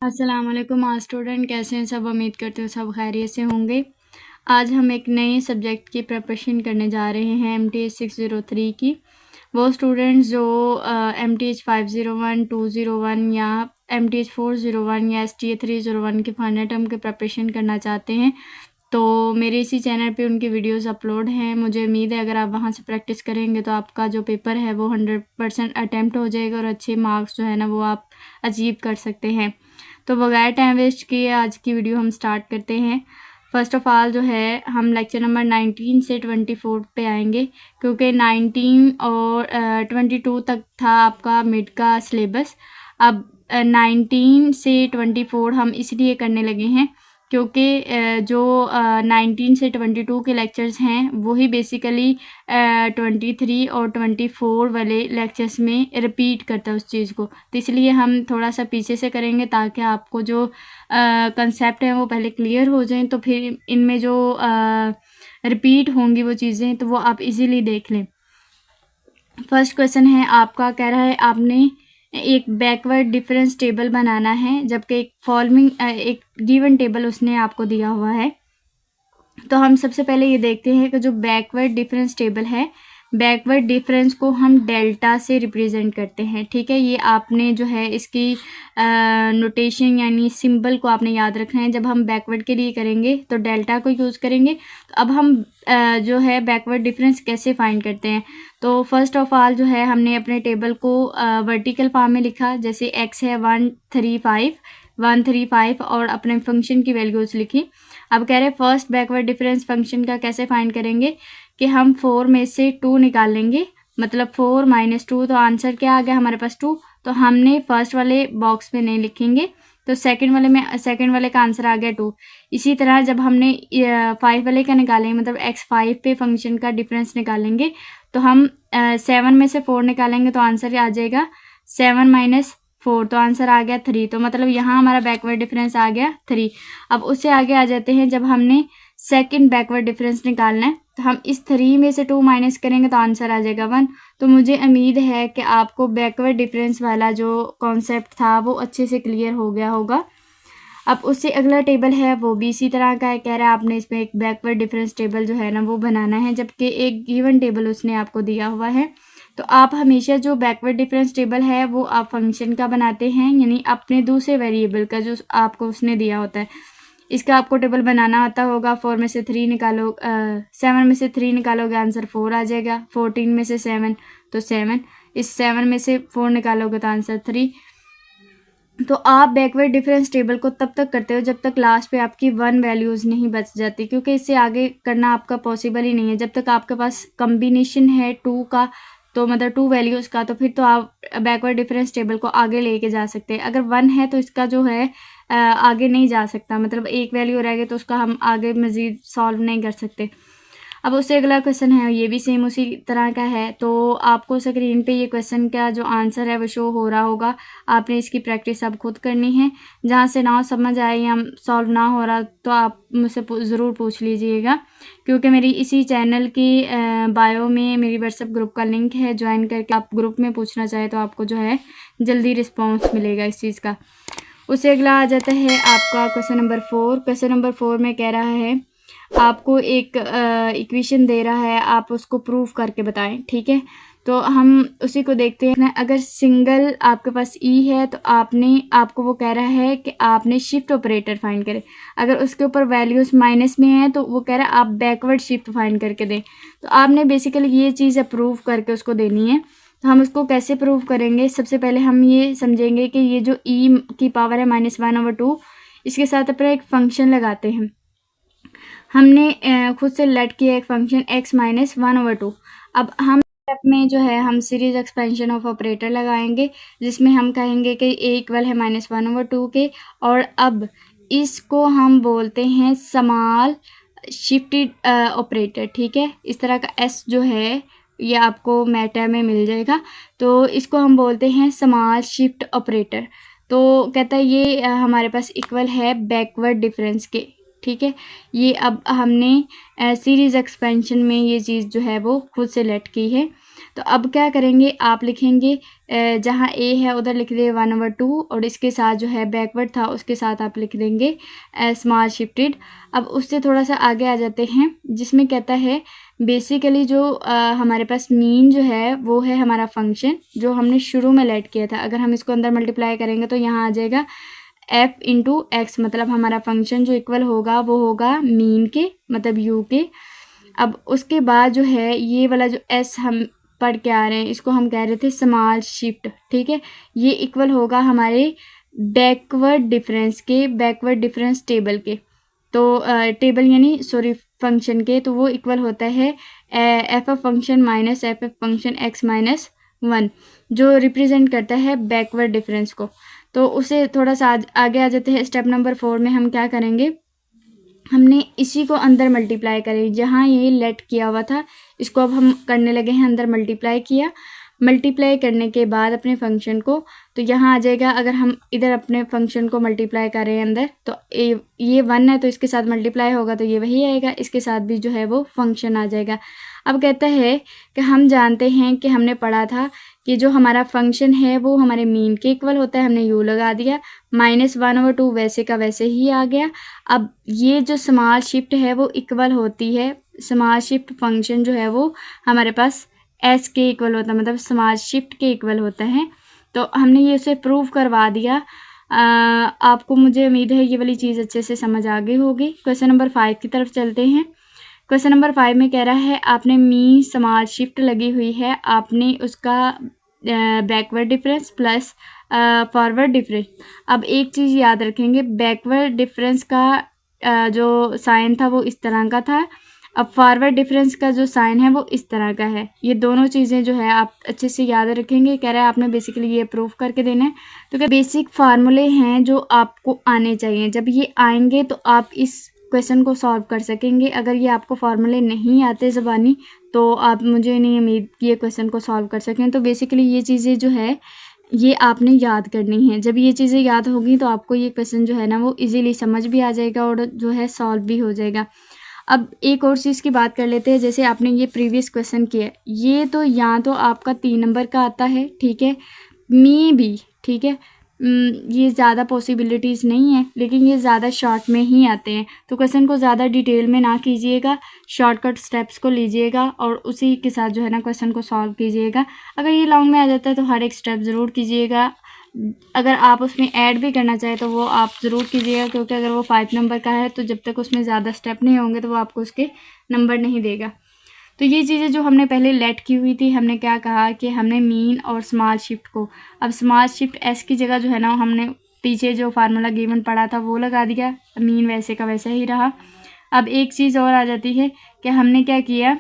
अस्सलाम वालेकुम स्टूडेंट, कैसे हैं सब। उम्मीद करते हो सब खैरियत से होंगे। आज हम एक नए सब्जेक्ट की प्रिपरेशन करने जा रहे हैं MTH 603 की। वो स्टूडेंट्स जो MTH 501, 201 या MTH 401 या STA 301 के फाइनल टर्म के प्रिपरेशन करना चाहते हैं तो मेरे इसी चैनल पे उनकी वीडियोस अपलोड हैं। मुझे उम्मीद है अगर आप वहाँ से प्रैक्टिस करेंगे तो आपका जो पेपर है वो 100% अटैम्प्ट हो जाएगा और अच्छे मार्क्स जो है ना वो आप अचीव कर सकते हैं। तो बगैर टाइम वेस्ट किए आज की वीडियो हम स्टार्ट करते हैं। फ़र्स्ट ऑफ़ ऑल जो है हम लेक्चर नंबर 19 से 24 पे आएंगे, क्योंकि 19 और 22 तक था आपका मिड का सिलेबस। अब 19 से 24 हम इसलिए करने लगे हैं क्योंकि जो 19 से 22 के लेक्चर्स हैं वही बेसिकली 23 और 24 वाले लेक्चर्स में रिपीट करता है उस चीज़ को। तो इसलिए हम थोड़ा सा पीछे से करेंगे ताकि आपको जो कंसेप्ट है वो पहले क्लियर हो जाएं, तो फिर इनमें जो रिपीट होंगी वो चीज़ें तो वो आप इजीली देख लें। फर्स्ट क्वेश्चन है आपका, कह रहा है आपने एक बैकवर्ड डिफरेंस टेबल बनाना है, जबकि एक फॉलोइंग एक गिवन टेबल उसने आपको दिया हुआ है। तो हम सबसे पहले ये देखते हैं कि जो बैकवर्ड डिफरेंस टेबल है, बैकवर्ड डिफरेंस को हम डेल्टा से रिप्रेजेंट करते हैं। ठीक है, ये आपने जो है इसकी नोटेशन यानी सिंबल को आपने याद रखना है। जब हम बैकवर्ड के लिए करेंगे तो डेल्टा को यूज़ करेंगे। तो अब हम जो है बैकवर्ड डिफरेंस कैसे फाइंड करते हैं, तो फर्स्ट ऑफ ऑल जो है हमने अपने टेबल को वर्टिकल फॉर्म में लिखा। जैसे एक्स है 135 और अपने फंक्शन की वैल्यूज़ लिखी। अब कह रहे हैं फर्स्ट बैकवर्ड डिफरेंस फंक्शन का कैसे फाइंड करेंगे कि हम 4 में से 2 निकाल लेंगे, मतलब 4 - 2, तो आंसर क्या आ गया हमारे पास 2। तो हमने फर्स्ट वाले बॉक्स में नहीं लिखेंगे, तो सेकंड वाले का आंसर आ गया 2। इसी तरह जब हमने 5 वाले का निकालेंगे, मतलब x5 पे फंक्शन का डिफरेंस निकालेंगे, तो हम 7 में से 4 निकालेंगे तो आंसर आ जाएगा 7 - 4, तो आंसर आ गया 3। तो मतलब यहाँ हमारा बैकवर्ड डिफरेंस आ गया 3। अब उससे आगे आ जाते हैं, जब हमने सेकंड बैकवर्ड डिफरेंस निकालना है तो हम इस 3 में से 2 माइनस करेंगे तो आंसर आ जाएगा 1। तो मुझे उम्मीद है कि आपको बैकवर्ड डिफरेंस वाला जो कॉन्सेप्ट था वो अच्छे से क्लियर हो गया होगा। अब उससे अगला टेबल है वो भी इसी तरह का है। कह रहा है आपने इसमें एक बैकवर्ड डिफरेंस टेबल जो है ना वो बनाना है, जबकि एक गिवन टेबल उसने आपको दिया हुआ है। तो आप हमेशा जो बैकवर्ड डिफरेंस टेबल है वो आप फंक्शन का बनाते हैं, यानी अपने दूसरे वेरिएबल का जो आपको उसने दिया होता है। इसका आपको टेबल बनाना आता होगा। 4 में से 3 निकालो, 7 में से 3 निकालोगे आंसर 4 आ जाएगा। 14 में से 7 तो 7, इस 7 में से 4 निकालोगे तो आंसर 3। तो आप बैकवर्ड डिफरेंस टेबल को तब तक करते हो जब तक लास्ट पे आपकी 1 वैल्यूज़ नहीं बच जाती, क्योंकि इससे आगे करना आपका पॉसिबल ही नहीं है। जब तक आपके पास कम्बिनेशन है 2 का, तो मतलब 2 वैल्यूज़ का, तो फिर तो आप बैकवर्ड डिफरेंस टेबल को आगे लेके जा सकते हैं। अगर 1 है तो इसका जो है आगे नहीं जा सकता, मतलब एक वैल्यू रह गई तो उसका हम आगे मज़ीद सॉल्व नहीं कर सकते। अब उससे अगला क्वेश्चन है, ये भी सेम उसी तरह का है। तो आपको स्क्रीन पे ये क्वेश्चन का जो आंसर है वो शो हो रहा होगा। आपने इसकी प्रैक्टिस अब खुद करनी है। जहाँ से ना समझ आए या सॉल्व ना हो रहा तो आप मुझसे ज़रूर पूछ लीजिएगा, क्योंकि मेरी इसी चैनल की बायो में मेरी व्हाट्सएप ग्रुप का लिंक है। ज्वाइन करके आप ग्रुप में पूछना चाहे तो आपको जो है जल्दी रिस्पॉन्स मिलेगा इस चीज़ का। उससे अगला आ जाता है आपका क्वेश्चन नंबर 4। क्वेश्चन नंबर 4 में कह रहा है आपको एक इक्वेशन दे रहा है, आप उसको प्रूव करके बताएं। ठीक है, तो हम उसी को देखते हैं। अगर सिंगल आपके पास ई है तो आपको वो कह रहा है कि आपने शिफ्ट ऑपरेटर फाइंड करे। अगर उसके ऊपर वैल्यूज़ माइनस में है तो वो कह रहा है आप बैकवर्ड शिफ्ट फाइंड करके दें। तो आपने बेसिकली ये चीज़ अप्रूव करके उसको देनी है। तो हम उसको कैसे प्रूव करेंगे, सबसे पहले हम ये समझेंगे कि ये जो ई की पावर है -1/2, इसके साथ अपना एक फंक्शन लगाते हैं। हमने खुद से लेट किया एक फंक्शन x - 1/2। अब हम स्टेप में जो है हम सीरीज एक्सपेंशन ऑफ ऑपरेटर लगाएंगे, जिसमें हम कहेंगे कि a इक्वल है -1/2 के, और अब इसको हम बोलते हैं स्मॉल शिफ्टेड ऑपरेटर। ठीक है, इस तरह का s जो है ये आपको मेटा में मिल जाएगा, तो इसको हम बोलते हैं स्मॉल शिफ्ट ऑपरेटर। तो कहता है ये हमारे पास इक्वल है बैकवर्ड डिफरेंस के। ठीक है, ये अब हमने सीरीज़ एक्सपेंशन में ये चीज़ जो है वो खुद से लेट की है। तो अब क्या करेंगे, आप लिखेंगे जहाँ ए है उधर लिख दे 1/2 और इसके साथ जो है बैकवर्ड था उसके साथ आप लिख देंगे स्मॉल शिफ्टेड। अब उससे थोड़ा सा आगे आ जाते हैं जिसमें कहता है बेसिकली जो हमारे पास मीन जो है वो है हमारा फंक्शन जो हमने शुरू में लेट किया था। अगर हम इसको अंदर मल्टीप्लाई करेंगे तो यहाँ आ जाएगा f इंटू एक्स, मतलब हमारा फंक्शन जो इक्वल होगा वो होगा मीन के, मतलब u के। अब उसके बाद जो है ये वाला जो s हम पढ़ के आ रहे हैं इसको हम कह रहे थे स्मॉल शिफ्ट, ठीक है। ये इक्वल होगा हमारे बैकवर्ड डिफरेंस के, बैकवर्ड डिफरेंस टेबल के। तो टेबल यानी सॉरी फंक्शन के, तो वो इक्वल होता है F of function minus F of function x minus 1 जो रिप्रेजेंट करता है बैकवर्ड डिफरेंस को। तो उसे थोड़ा सा आगे आ जाते हैं। स्टेप नंबर 4 में हम क्या करेंगे, हमने इसी को अंदर मल्टीप्लाई करें जहाँ ये लेट किया हुआ था इसको अब हम करने लगे हैं अंदर मल्टीप्लाई किया। मल्टीप्लाई करने के बाद अपने फंक्शन को, तो यहाँ आ जाएगा, अगर हम इधर अपने फंक्शन को मल्टीप्लाई करें अंदर तो ये 1 है तो इसके साथ मल्टीप्लाई होगा तो ये वही आएगा, इसके साथ भी जो है वो फंक्शन आ जाएगा। अब कहता है कि हम जानते हैं कि हमने पढ़ा था कि जो हमारा फंक्शन है वो हमारे मीन के इक्वल होता है, हमने यू लगा दिया, -1/2 वैसे का वैसे ही आ गया। अब ये जो स्मॉल शिफ्ट है वो इक्वल होती है, स्मॉल शिफ्ट फंक्शन जो है वो हमारे पास एस के इक्वल होता है, मतलब स्मॉल शिफ्ट के इक्वल होता है। तो हमने ये उसे प्रूव करवा दिया। आपको मुझे उम्मीद है ये वाली चीज़ अच्छे से समझ आ गई होगी। क्वेश्चन नंबर 5 की तरफ चलते हैं। क्वेश्चन नंबर 5 में कह रहा है आपने मीन स्मॉल शिफ्ट लगी हुई है, आपने उसका backward difference plus forward difference. अब एक चीज़ याद रखेंगे, बैकवर्ड डिफरेंस का जो साइन था वो इस तरह का था, अब फॉरवर्ड डिफरेंस का जो साइन है वो इस तरह का है। ये दोनों चीज़ें जो है आप अच्छे से याद रखेंगे। कह रहा है आपने बेसिकली ये प्रूफ करके देना है। तो क्या बेसिक फार्मूले हैं जो आपको आने चाहिए, जब ये आएंगे तो आप इस क्वेश्चन को सॉल्व कर सकेंगे। अगर ये आपको फार्मूले नहीं आते ज़बानी तो आप मुझे नहीं उम्मीद कि ये क्वेश्चन को सॉल्व कर सकें। तो बेसिकली ये चीज़ें जो है ये आपने याद करनी है। जब ये चीज़ें याद होगी तो आपको ये क्वेश्चन जो है ना वो इजीली समझ भी आ जाएगा और जो है सॉल्व भी हो जाएगा। अब एक और चीज़ की बात कर लेते हैं, जैसे आपने ये प्रीवियस क्वेश्चन किया, ये तो या तो आपका 3 नंबर का आता है, ठीक है, मे बी, ठीक है, ये ज़्यादा पॉसिबिलिटीज़ नहीं है लेकिन ये ज़्यादा शॉर्ट में ही आते हैं। तो क्वेश्चन को ज़्यादा डिटेल में ना कीजिएगा, शॉर्टकट स्टेप्स को लीजिएगा और उसी के साथ जो है ना क्वेश्चन को सॉल्व कीजिएगा। अगर ये लॉन्ग में आ जाता है तो हर एक स्टेप ज़रूर कीजिएगा। अगर आप उसमें ऐड भी करना चाहें तो वो आप ज़रूर कीजिएगा, क्योंकि अगर वो 5 नंबर का है तो जब तक उसमें ज़्यादा स्टेप नहीं होंगे तो वो आपको उसके नंबर नहीं देगा। तो ये चीज़ें जो हमने पहले लेट की हुई थी, हमने क्या कहा कि हमने मीन और स्मॉल शिफ्ट को, अब स्मॉल शिफ्ट एस की जगह जो है ना हमने पीछे जो फार्मूला गिवन पढ़ा था वो लगा दिया, मीन वैसे का वैसे ही रहा। अब एक चीज़ और आ जाती है कि हमने क्या किया,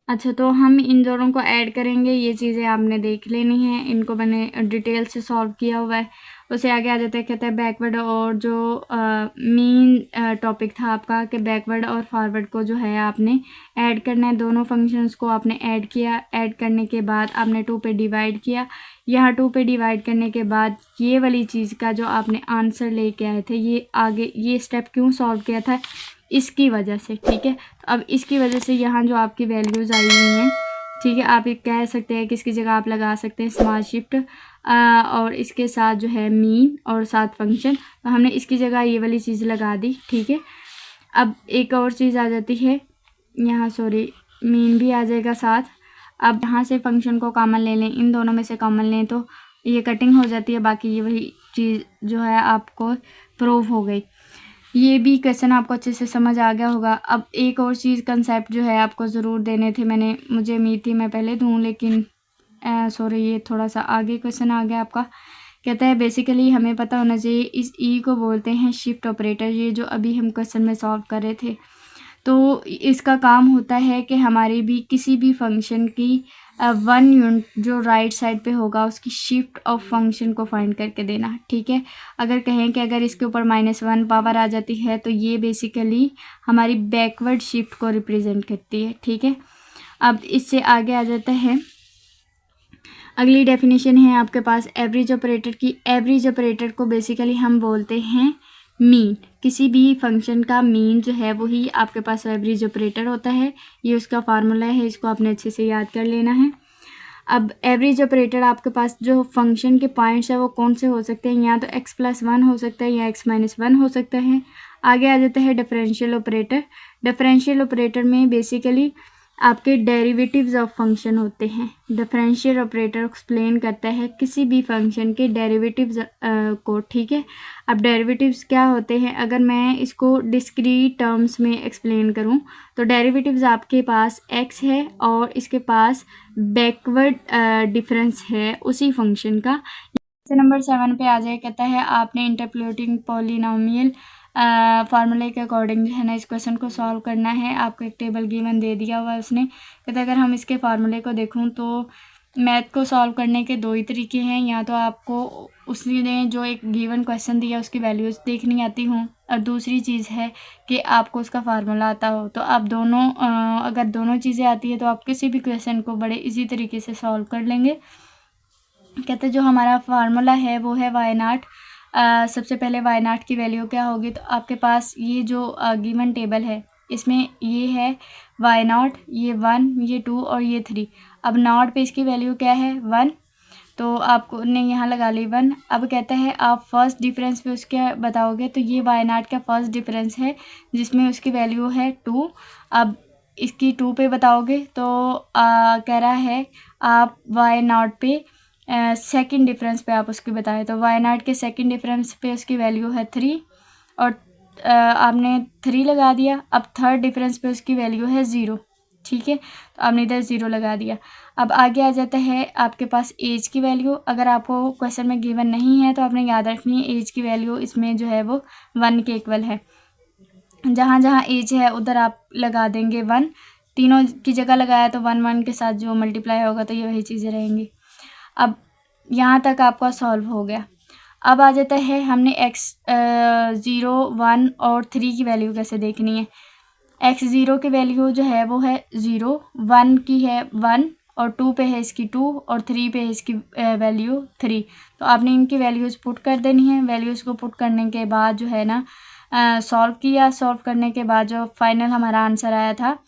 अच्छा तो हम इन दोनों को ऐड करेंगे। ये चीज़ें आपने देख लेनी है, इनको मैंने डिटेल से सॉल्व किया हुआ है। उससे आगे आ जाता है, कहता है बैकवर्ड और जो मेन टॉपिक था आपका कि बैकवर्ड और फॉरवर्ड को जो है आपने ऐड करना है। दोनों फंक्शंस को आपने ऐड किया, ऐड करने के बाद आपने 2 पे डिवाइड किया। यहाँ 2 पे डिवाइड करने के बाद ये वाली चीज़ का जो आपने आंसर लेके आए थे, ये आगे ये स्टेप क्यों सॉल्व किया था, इसकी वजह से, ठीक है। तो अब इसकी वजह से यहाँ जो आपकी वैल्यूज़ आई हुई हैं, ठीक है, आप ये कह सकते हैं कि इसकी जगह आप लगा सकते हैं स्मॉल शिफ्ट और इसके साथ जो है मीन और साथ फंक्शन। तो हमने इसकी जगह ये वाली चीज़ लगा दी, ठीक है। अब एक और चीज़ आ जाती है यहाँ, सॉरी मीन भी आ जाएगा साथ। अब यहाँ से फंक्शन को कॉमन ले लें, इन दोनों में से कॉमन लें तो ये कटिंग हो जाती है, बाकी ये वही चीज़ जो है आपको प्रूव हो गई। ये भी क्वेश्चन आपको अच्छे से समझ आ गया होगा। अब एक और चीज़ कंसेप्ट जो है आपको ज़रूर देने थे, मुझे उम्मीद थी मैं पहले दूँ लेकिन सॉरी ये थोड़ा सा आगे क्वेश्चन आ गया आपका। कहता है बेसिकली हमें पता होना चाहिए इस ई को बोलते हैं शिफ्ट ऑपरेटर, ये जो अभी हम क्वेश्चन में सॉल्व कर रहे थे। तो इसका काम होता है कि हमारी भी किसी भी फंक्शन की 1 यूनिट जो राइट साइड पे होगा उसकी शिफ्ट ऑफ फंक्शन को फाइंड करके देना, ठीक है। अगर कहें कि अगर इसके ऊपर -1 पावर आ जाती है तो ये बेसिकली हमारी बैकवर्ड शिफ्ट को रिप्रेजेंट करती है, ठीक है। अब इससे आगे आ जाता है, अगली डेफिनेशन है आपके पास एवरेज ऑपरेटर की। एवरेज ऑपरेटर को बेसिकली हम बोलते हैं मीन, किसी भी फंक्शन का मीन जो है वही आपके पास एवरेज ऑपरेटर होता है। ये उसका फार्मूला है, इसको आपने अच्छे से याद कर लेना है। अब एवरेज ऑपरेटर आपके पास जो फंक्शन के पॉइंट्स है वो कौन से हो सकते हैं, या तो x+1 हो सकता है या x-1 हो सकता है। आगे आ जाता है डिफरेंशियल ऑपरेटर। डिफरेंशियल ऑपरेटर में बेसिकली आपके डेरिवेटिव्स ऑफ फंक्शन होते हैं। डिफरेंशियल ऑपरेटर एक्सप्लेन करता है किसी भी फंक्शन के डेरिवेटिव्स को, ठीक है। अब डेरिवेटिव्स क्या होते हैं, अगर मैं इसको डिस्क्रीट टर्म्स में एक्सप्लेन करूं तो डेरिवेटिव्स आपके पास x है और इसके पास बैकवर्ड डिफरेंस है उसी फंक्शन का। नंबर 7 पे आ जाए, कहता है आपने इंटरपोलेटिंग पॉलिनोमियल फार्मूले के अकॉर्डिंग जो है ना इस क्वेश्चन को सॉल्व करना है। आपको एक टेबल गिवन दे दिया हुआ है उसने। कहता है अगर हम इसके फार्मूले को देखूं तो मैथ को सॉल्व करने के दो ही तरीके हैं, या तो आपको उसने जो एक गिवन क्वेश्चन दिया उसकी वैल्यूज़ देखनी आती हों, और दूसरी चीज़ है कि आपको उसका फार्मूला आता हो। तो आप दोनों अगर दोनों चीज़ें आती है तो आप किसी भी क्वेश्चन को बड़े इजी तरीके से सॉल्व कर लेंगे। कहते जो हमारा फार्मूला है वो है y0। सबसे पहले y0 की वैल्यू क्या होगी, तो आपके पास ये जो गिवन टेबल है इसमें ये है y0, ये 1, ये 2 और ये 3। अब नॉट पे इसकी वैल्यू क्या है 1, तो आपको ने यहाँ लगा ली 1। अब कहता है आप फर्स्ट डिफरेंस पे उसके बताओगे, तो ये y0 का फर्स्ट डिफरेंस है जिसमें उसकी वैल्यू है 2। अब इसकी 2 पे बताओगे तो कह रहा है आप y0 पे सेकंड डिफरेंस पे आप उसकी बताएं, तो y0 के सेकंड डिफरेंस पे उसकी वैल्यू है 3 और आपने 3 लगा दिया। अब थर्ड डिफरेंस पे उसकी वैल्यू है 0, ठीक है, तो आपने इधर 0 लगा दिया। अब आगे आ जाता है आपके पास एज की वैल्यू। अगर आपको क्वेश्चन में गिवन नहीं है तो आपने याद रखनी है एज की वैल्यू इसमें जो है वो 1 के इक्वल है। जहाँ जहाँ एज है उधर आप लगा देंगे 1, तीनों की जगह लगाया तो 1 1 के साथ जो मल्टीप्लाई होगा तो ये वही चीज़ें रहेंगी। अब यहाँ तक आपका सॉल्व हो गया। अब आ जाता है हमने x0, 1 और 3 की वैल्यू कैसे देखनी है। x0 की वैल्यू जो है वो है 0, 1 की है 1 और 2 पे है इसकी 2 और 3 पे है इसकी वैल्यू 3। तो आपने इनकी वैल्यूज़ पुट कर देनी है। वैल्यूज़ को पुट करने के बाद जो है ना सॉल्व किया। सॉल्व करने के बाद जो फाइनल हमारा आंसर आया था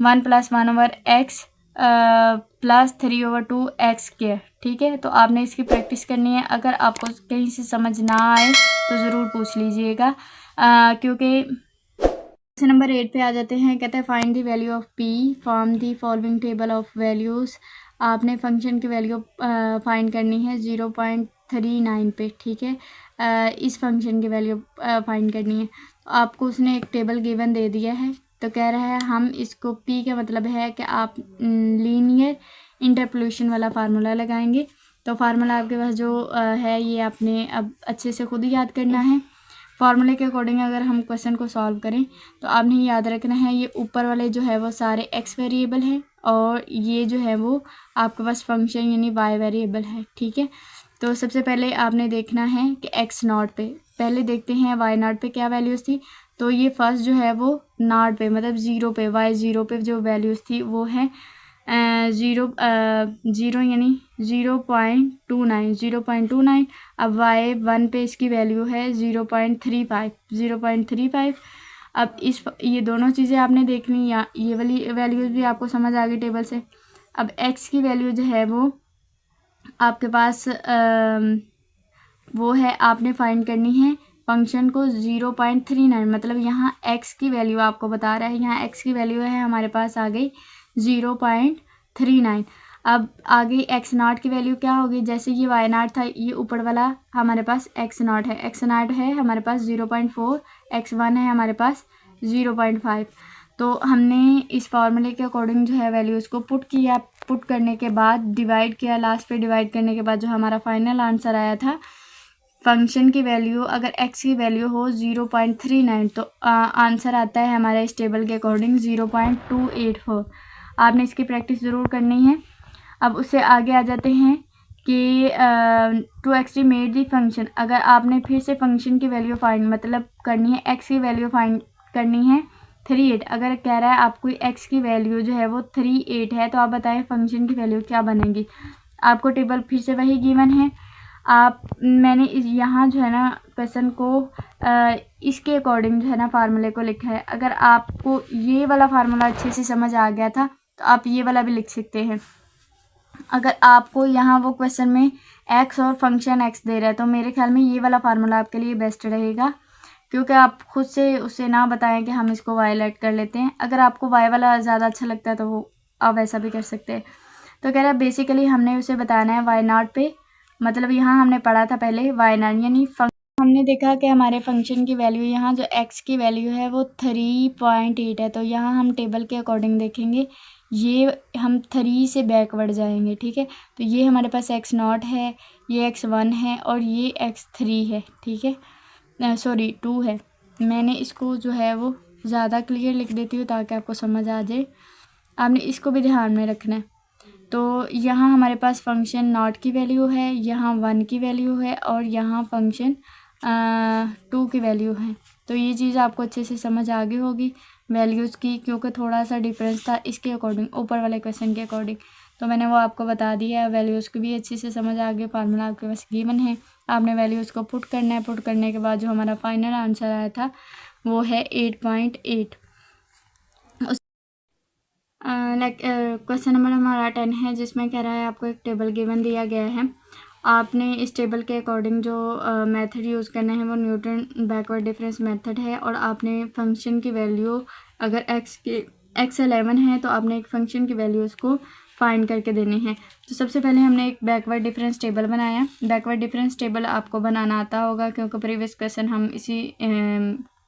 1 + 1/x + 3/2 x², ठीक है। तो आपने इसकी प्रैक्टिस करनी है। अगर आपको कहीं से समझ ना आए तो ज़रूर पूछ लीजिएगा, क्योंकि नंबर 8 पे आ जाते हैं। कहते हैं find the value of p from the following table of values. आपने फंक्शन की वैल्यू फाइंड करनी है 0.39 पे, ठीक है। इस फंक्शन की वैल्यू फाइंड करनी है। आपको उसने एक टेबल गिवन दे दिया है, तो कह रहा है हम इसको p का मतलब है कि आप लीनियर इंटरपोलेशन वाला फार्मूला लगाएंगे। तो फार्मूला आपके पास जो है ये आपने अब अच्छे से खुद ही याद करना है। फार्मूले के अकॉर्डिंग अगर हम क्वेश्चन को सॉल्व करें तो आपने याद रखना है ये ऊपर वाले जो है वो सारे x वेरिएबल हैं और ये जो है वो आपके पास फंक्शन यानी y वेरिएबल है, ठीक है। तो सबसे पहले आपने देखना है कि x0 पे, पहले देखते हैं y0 पे क्या वैल्यूज़ थी। तो ये फर्स्ट जो है वो नॉट पे मतलब 0 पे, y0 पे जो वैल्यूज़ थी वो है 0 यानी 0.29। अब y1 पे इसकी वैल्यू है 0.35। अब ये दोनों चीज़ें आपने देखनी, या ये वाली वैल्यूज़ भी आपको समझ आ गई टेबल से। अब x की वैल्यू जो है वो आपके पास वो है आपने फाइंड करनी है फंक्शन को 0.39, मतलब यहाँ x की वैल्यू आपको बता रहा है, यहाँ x की वैल्यू है हमारे पास आ गई 0.39। अब आगे x0 की वैल्यू क्या होगी, जैसे ये y0 था, ये ऊपर वाला हमारे पास x0 है, x0 है हमारे पास 0.4, x1 है हमारे पास 0.5। तो हमने इस फार्मूले के अकॉर्डिंग जो है वैल्यूज़ को पुट किया। पुट करने के बाद डिवाइड किया, लास्ट पे डिवाइड करने के बाद जो हमारा फाइनल आंसर आया था फंक्शन की वैल्यू अगर x की वैल्यू हो 0.39 तो आंसर आता है हमारा इस टेबल के अकॉर्डिंग 0.284। आपने इसकी प्रैक्टिस ज़रूर करनी है। अब उससे आगे आ जाते हैं कि टू एस्टिमेट दी फंक्शन। अगर आपने फिर से फंक्शन की वैल्यू फाइंड मतलब करनी है, x की वैल्यू फाइंड करनी है 38। अगर कह रहा है आपको x की वैल्यू जो है वो 38 है तो आप बताएं फंक्शन की वैल्यू क्या बनेगी। आपको टेबल फिर से वही गिवन है। मैंने यहाँ जो है ना क्वेश्चन को इसके अकॉर्डिंग जो है ना फार्मूले को लिखा है। अगर आपको ये वाला फार्मूला अच्छे से समझ आ गया था तो आप ये वाला भी लिख सकते हैं। अगर आपको यहाँ वो क्वेश्चन में एक्स और फंक्शन एक्स दे रहा है तो मेरे ख्याल में ये वाला फार्मूला आपके लिए बेस्ट रहेगा, क्योंकि आप खुद से उससे ना बताएं कि हम इसको वाई ऐड कर लेते हैं। अगर आपको वाई वाला ज़्यादा अच्छा लगता है तो वो आप वैसा भी कर सकते हैं। तो कह रहा है बेसिकली हमने उसे बताना है वाई नॉट पे, मतलब यहाँ हमने पढ़ा था पहले वाई नॉट यानी हमने देखा कि हमारे फंक्शन की वैल्यू यहाँ जो x की वैल्यू है वो 3.8 है। तो यहाँ हम टेबल के अकॉर्डिंग देखेंगे, ये हम 3 से बैकवर्ड जाएंगे, ठीक है। तो ये हमारे पास x0 है, ये x1 है और ये x3 है, ठीक है, सॉरी 2 है। मैंने इसको जो है वो ज़्यादा क्लियर लिख देती हूँ ताकि आपको समझ आ जाए, आपने इसको भी ध्यान में रखना है। तो यहाँ हमारे पास फंक्शन नॉट की वैल्यू है, यहाँ 1 की वैल्यू है और यहाँ फंक्शन 2 की वैल्यू है। तो ये चीज़ आपको अच्छे से समझ आ गई होगी वैल्यूज़ की, क्योंकि थोड़ा सा डिफरेंस था इसके अकॉर्डिंग ऊपर वाले क्वेश्चन के अकॉर्डिंग, तो मैंने वो आपको बता दिया है। वैल्यूज़ की भी अच्छे से समझ आ गई, फार्मूला आपके पास गिवन है, आपने वैल्यूज़ को पुट करना है। पुट करने के बाद जो हमारा फाइनल आंसर आया था वो है 8.8। क्वेश्चन नंबर हमारा 10 है, जिसमें कह रहा है आपको एक टेबल गिवन दिया गया है, आपने इस टेबल के अकॉर्डिंग जो मेथड यूज़ करना है वो न्यूटन बैकवर्ड डिफरेंस मेथड है। और आपने फंक्शन की वैल्यू अगर x11 है तो आपने एक फंक्शन की वैल्यू उसको फाइंड करके देनी है। तो सबसे पहले हमने एक बैकवर्ड डिफरेंस टेबल बनाया। बैकवर्ड डिफरेंस टेबल आपको बनाना आता होगा क्योंकि प्रीवियस क्वेश्चन हम इसी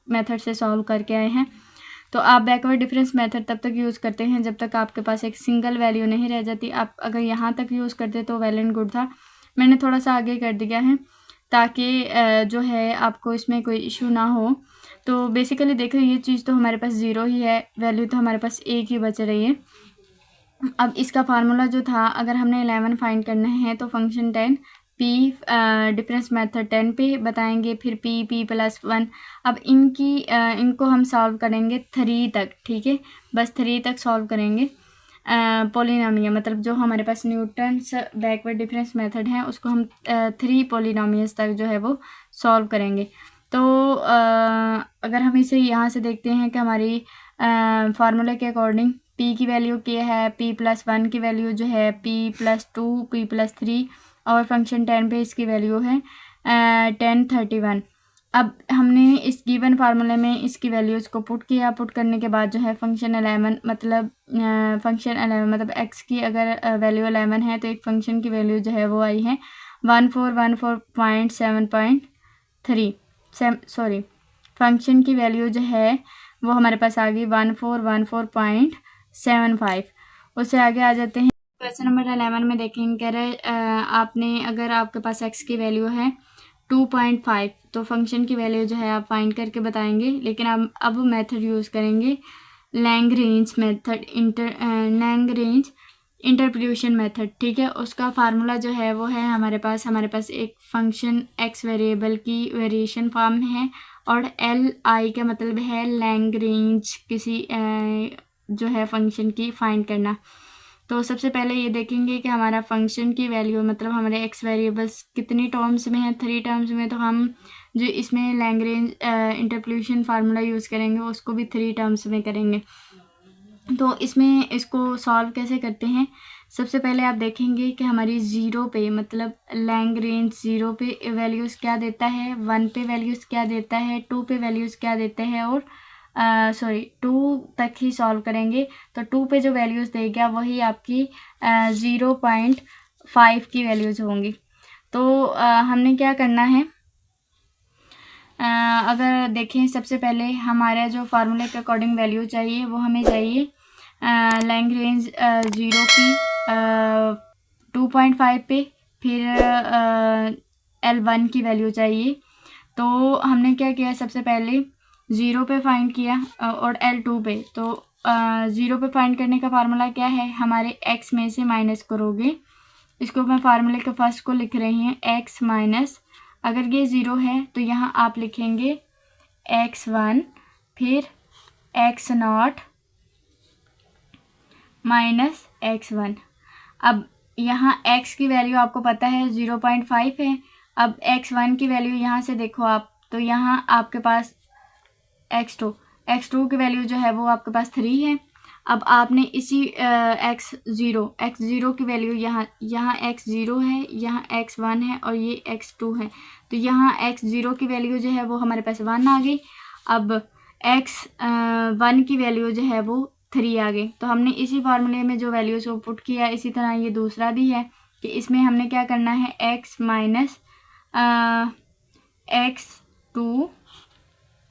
मेथड से सॉल्व करके आए हैं। तो आप बैकवर्ड डिफरेंस मेथड तब तक यूज़ करते हैं जब तक आपके पास एक सिंगल वैल्यू नहीं रह जाती। आप अगर यहाँ तक यूज़ करते तो वेल एंड गुड था, मैंने थोड़ा सा आगे कर दिया है ताकि जो है आपको इसमें कोई इशू ना हो। तो बेसिकली देखो ये चीज़ तो हमारे पास 0 ही है, वैल्यू तो हमारे पास एक ही बच रही है। अब इसका फार्मूला जो था, अगर हमने 11 फाइंड करना है तो फंक्शन 10 p डिफरेंस मेथड 10 पे बताएंगे, फिर p+1। अब इनको हम सॉल्व करेंगे 3 तक, ठीक है, बस 3 तक सॉल्व करेंगे। पोलिनोमियल मतलब जो हमारे पास न्यूटन्स बैकवर्ड डिफरेंस मेथड है उसको हम 3 पोलिनोमियल्स तक जो है वो सॉल्व करेंगे। तो अगर हम इसे यहाँ से देखते हैं कि हमारी फार्मूले के अकॉर्डिंग p की वैल्यू क्या है, p+1 की वैल्यू जो है p+2 p+3 और फंक्शन 10 पे इसकी वैल्यू है 1031। अब हमने इस गिवन फार्मूले में इसकी वैल्यूज़ को पुट किया। पुट करने के बाद जो है फंक्शन 11 मतलब x की अगर वैल्यू 11 है तो एक फंक्शन की वैल्यू जो है वो आई है 1414.7.3। सॉरी, फंक्शन की वैल्यू जो है वो हमारे पास आ गई 1414.75। उससे आगे आ जाते हैं क्वेश्चन नंबर 11 में। देखेंगे कह रहे आपने अगर आपके पास x की वैल्यू है 2.5 तो फंक्शन की वैल्यू जो है आप फाइंड करके बताएंगे, लेकिन अब मेथड यूज़ करेंगे Lagrange method, Lagrange interpolation method, ठीक है। उसका फार्मूला जो है वो है हमारे पास एक फंक्शन x वेरिएबल की वेरिएशन फॉर्म है और LI का मतलब है लैग्रेंज किसी जो है फंक्शन की फाइंड करना। तो सबसे पहले ये देखेंगे कि हमारा फंक्शन की वैल्यू मतलब हमारे x वेरिएबल्स कितनी टर्म्स में है, 3 टर्म्स में। तो हम जो इसमें लैग्रेंज इंटरपोलेशन फार्मूला यूज़ करेंगे उसको भी 3 टर्म्स में करेंगे। तो इसमें इसको सॉल्व कैसे करते हैं, सबसे पहले आप देखेंगे कि हमारी 0 पे मतलब लैग्रेंज 0 पे वैल्यूज़ क्या देता है, 1 पे वैल्यूज़ क्या देता है, 2 पे वैल्यूज़ क्या देते हैं और 2 तक ही सॉल्व करेंगे। तो 2 पे जो वैल्यूज़ देगा वही आपकी 0.5 की वैल्यूज़ होंगी। तो हमने क्या करना है, अगर देखें सबसे पहले हमारा जो फार्मूले के अकॉर्डिंग वैल्यू चाहिए वो हमें चाहिए लैग्रेंज 0 की 2.5 पे, फिर L1 की वैल्यू चाहिए। तो हमने क्या किया, सबसे पहले 0 पे फाइंड किया और L2 पे। तो 0 पे फाइंड करने का फार्मूला क्या है, हमारे x में से माइनस करोगे, इसको मैं फार्मूले के फर्स्ट को लिख रही हूँ x माइनस, अगर ये 0 है तो यहाँ आप लिखेंगे x1 फिर x0 माइनस x1। अब यहाँ x की वैल्यू आपको पता है 0.5 है अब x1 की वैल्यू यहाँ से देखो आप, तो यहाँ आपके पास x2 की वैल्यू जो है वो आपके पास 3 है। अब आपने इसी x0 की वैल्यू यहाँ x0 है, यहाँ x1 है और ये x2 है, तो यहाँ x0 की वैल्यू जो है वो हमारे पास 1 आ गई। अब x1 की वैल्यू जो है वो 3 आ गई। तो हमने इसी फार्मूले में जो वैल्यूज़ को पुट किया, इसी तरह ये दूसरा भी है कि इसमें हमने क्या करना है, x माइनस x2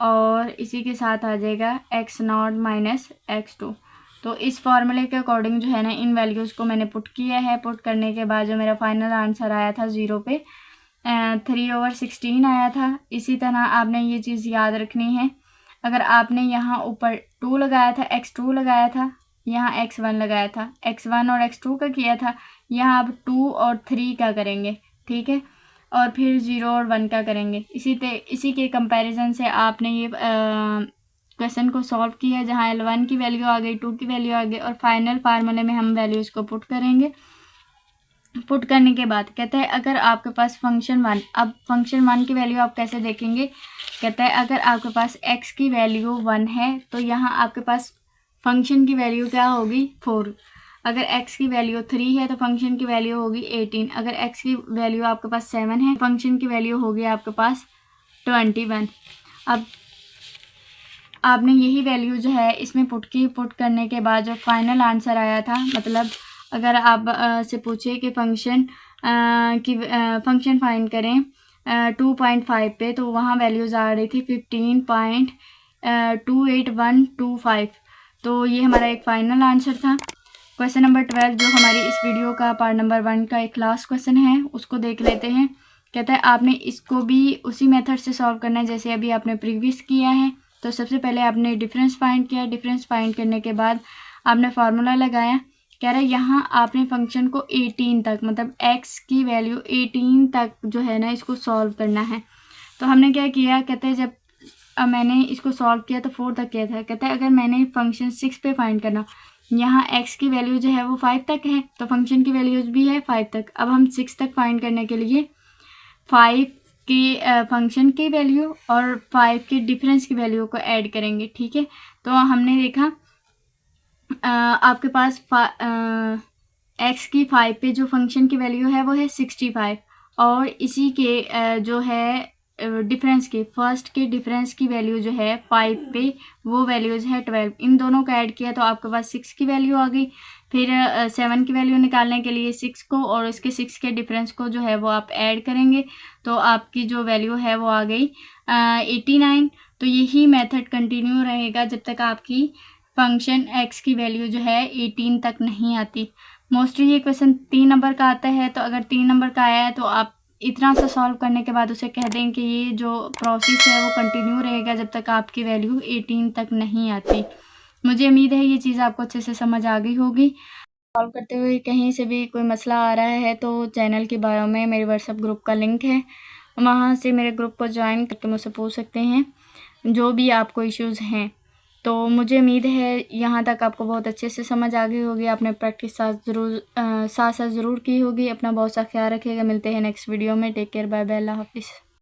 और इसी के साथ आ जाएगा x0 माइनस x2। तो इस फॉर्मूले के अकॉर्डिंग जो है ना इन वैल्यूज़ को मैंने पुट किया है। पुट करने के बाद जो मेरा फाइनल आंसर आया था 0 पे 3/16 आया था। इसी तरह आपने ये चीज़ याद रखनी है, अगर आपने यहाँ ऊपर 2 लगाया था, x2 लगाया था, यहाँ x1 लगाया था, x1 और x2 का किया था, यहाँ अब 2 और 3 का करेंगे, ठीक है, और फिर 0 और 1 का करेंगे। इसी के कंपैरिजन से आपने ये क्वेश्चन को सॉल्व किया, जहाँ L1 की वैल्यू आ गई, 2 की वैल्यू आ गई और फाइनल फार्मूले में हम वैल्यूज़ को पुट करेंगे। पुट करने के बाद कहते हैं अगर आपके पास फंक्शन 1, अब फंक्शन 1 की वैल्यू आप कैसे देखेंगे, कहता है अगर आपके पास x की वैल्यू 1 है तो यहाँ आपके पास फंक्शन की वैल्यू क्या होगी, 4। अगर x की वैल्यू 3 है तो फंक्शन की वैल्यू होगी 18। अगर x की वैल्यू आपके पास 7 है, फंक्शन की वैल्यू होगी आपके पास 21। अब आपने यही वैल्यू जो है इसमें पुट करने के बाद जो फाइनल आंसर आया था, मतलब अगर आप से पूछे कि फंक्शन फाइंड करें 2.5 पे, तो वहाँ वैल्यूज़ आ रही थी 15.28125। तो ये हमारा एक फ़ाइनल आंसर था। क्वेश्चन नंबर 12 जो हमारी इस वीडियो का पार्ट नंबर 1 का एक लास्ट क्वेश्चन है, उसको देख लेते हैं। कहता है आपने इसको भी उसी मेथड से सॉल्व करना है जैसे अभी आपने प्रीवियस किया है। तो सबसे पहले आपने डिफरेंस फाइंड किया, डिफरेंस फाइंड करने के बाद आपने फार्मूला लगाया। कह रहा है यहाँ आपने फंक्शन को 18 तक, मतलब x की वैल्यू 18 तक जो है ना इसको सॉल्व करना है। तो हमने क्या किया, कहते हैं जब मैंने इसको सॉल्व किया तो 4 तक किया था। कहते हैं अगर मैंने फंक्शन 6 पे फाइंड करना, यहाँ x की वैल्यू जो है वो 5 तक है तो फंक्शन की वैल्यूज भी है 5 तक। अब हम 6 तक फाइंड करने के लिए 5 की फंक्शन की वैल्यू और 5 के डिफरेंस की वैल्यू को ऐड करेंगे, ठीक है। तो हमने देखा आपके पास x की 5 पे जो फंक्शन की वैल्यू है वो है 65 और इसी के जो है डिफरेंस के फर्स्ट के डिफरेंस की वैल्यू जो है 5 पे वो वैल्यूज़ है 12। इन दोनों को ऐड किया तो आपके पास 6 की वैल्यू आ गई। फिर 7 की वैल्यू निकालने के लिए 6 को और इसके 6 के डिफरेंस को जो है वो आप ऐड करेंगे तो आपकी जो वैल्यू है वो आ गई 89। तो यही मेथड कंटिन्यू रहेगा जब तक आपकी फंक्शन x की वैल्यू जो है 18 तक नहीं आती। मोस्टली ये क्वेश्चन 3 नंबर का आता है, तो अगर 3 नंबर का आया है तो आप इतना सा सॉल्व करने के बाद उसे कह दें कि ये जो प्रोसेस है वो कंटिन्यू रहेगा जब तक आपकी वैल्यू 18 तक नहीं आती। मुझे उम्मीद है ये चीज़ आपको अच्छे से समझ आ गई होगी। सॉल्व करते हुए कहीं से भी कोई मसला आ रहा है तो चैनल की बायो में मेरे व्हाट्सएप ग्रुप का लिंक है, वहाँ से मेरे ग्रुप को ज्वाइन करके मुझसे पूछ सकते हैं जो भी आपको इश्यूज़ हैं। तो मुझे उम्मीद है यहाँ तक आपको बहुत अच्छे से समझ आ गई होगी, आपने प्रैक्टिस साथ साथ ज़रूर की होगी। अपना बहुत सा ख्याल रखिएगा, मिलते हैं नेक्स्ट वीडियो में। टेक केयर, बाय बाय, अल्लाह हाफिज़।